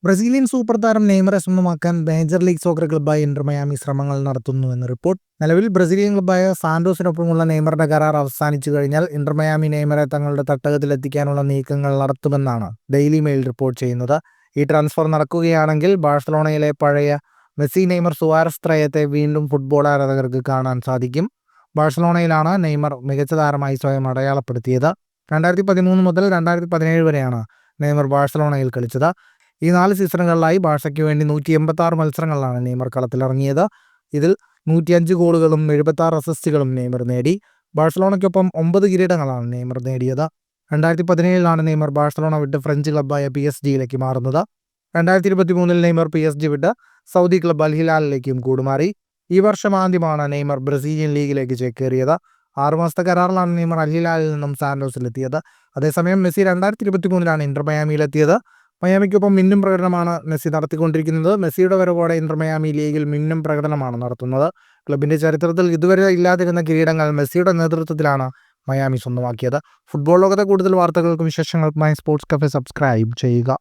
Brazilian super താരം നെയ്മറെ സ്വന്തമാക്കാൻ major league soccer ക്ലബ്ബായ ഇന്റർ മയാമി ശ്രമങ്ങൾ നടത്തുന്നുവെന്ന് റിപ്പോർട്ട്. നിലവിൽ ബ്രസീലിയൻ ക്ലബ്ബായ സാന്റോസിനൊപ്പമുള്ള നെയ്മറുടെ കരാർ അവസാനിച്ചു കഴിഞ്ഞാൽ ഇന്റർ മയാമി നെയ്മറെ തങ്ങളുടെ തട്ടകത്തിലെത്തിക്കാനുള്ള നീക്കങ്ങൾ നടത്തുമെന്നാണ് ഡെയിലി മെയിൽ റിപ്പോർട്ട് ചെയ്യുന്നത്. ഈ ട്രാൻസ്ഫർ നടക്കുകയാണെങ്കിൽ ബാഴ്സലോണയിലെ പഴയ മെസ്സി, നെയ്മർ, സുവാരസ് ത്രയത്തെ വീണ്ടും ഫുട്ബോൾ ആരാധകർക്ക് കാണാൻ സാധിക്കും. ബാഴ്സലോണയിലാണ് നെയ്മർ മികച്ച താരമായി സ്വയം അടയാളപ്പെടുത്തിയത്. 2013 മുതൽ 2017 വരെയാണ് നെയ്മർ ബാഴ്സലോണയിൽ കളിച്ചത്. ഈ 4 സീസണുകളിലായി ബാഴ്സയ്ക്ക് വേണ്ടി 186 മത്സരങ്ങളിലാണ് നെയ്മർ കളത്തിലിറങ്ങിയത്. ഇതിൽ 105 ഗോളുകളും 76 അസിസ്റ്റുകളും നെയ്മർ നേടി. ബാഴ്സലോണയ്ക്കൊപ്പം 9 കിരീടങ്ങളാണ് നെയ്മർ നേടിയത്. 2017 നെയ്മർ ബാഴ്സലോണ വിട്ട് ഫ്രഞ്ച് ക്ലബ്ബായ PSG മാറുന്നത്. 2023 നെയ്മർ PSG വിട്ട് സൗദി ക്ലബ്ബ് അൽ ഹിലാലിലേക്കും കൂടുമാറി. ഈ വർഷം ആദ്യമാണ് നെയ്മർ ബ്രസീലിയൻ ലീഗിലേക്ക് ചേക്കേറിയത്. 6 മാസത്തെ കരാറിലാണ് നെയ്മർ അൽ ഹിലാലിൽ നിന്നും സാന്റോസിലെത്തിയത്. അതേസമയം മെസ്സി 2023 ഇന്റർ മയാമിയിലെത്തിയത്. മയാമിക്കൊപ്പം മിന്നും പ്രകടനമാണ് മെസ്സി നടത്തിക്കൊണ്ടിരിക്കുന്നത്. മെസ്സിയുടെ വരവോടെ ഇന്റർ മയാമി ലീഗിൽ മിന്നും പ്രകടനമാണ് നടത്തുന്നത്. ക്ലബിന്റെ ചരിത്രത്തിൽ ഇതുവരെ ഇല്ലാതിരുന്ന കിരീടങ്ങൾ മെസ്സിയുടെ നേതൃത്വത്തിലാണ് മയാമി സ്വന്തമാക്കിയത്. ഫുട്ബോൾ ലോകത്തെ കൂടുതൽ വാർത്തകൾക്കും വിശേഷങ്ങൾക്കുമായി സ്പോർട്സ് കഫേ സബ്സ്ക്രൈബ് ചെയ്യുക.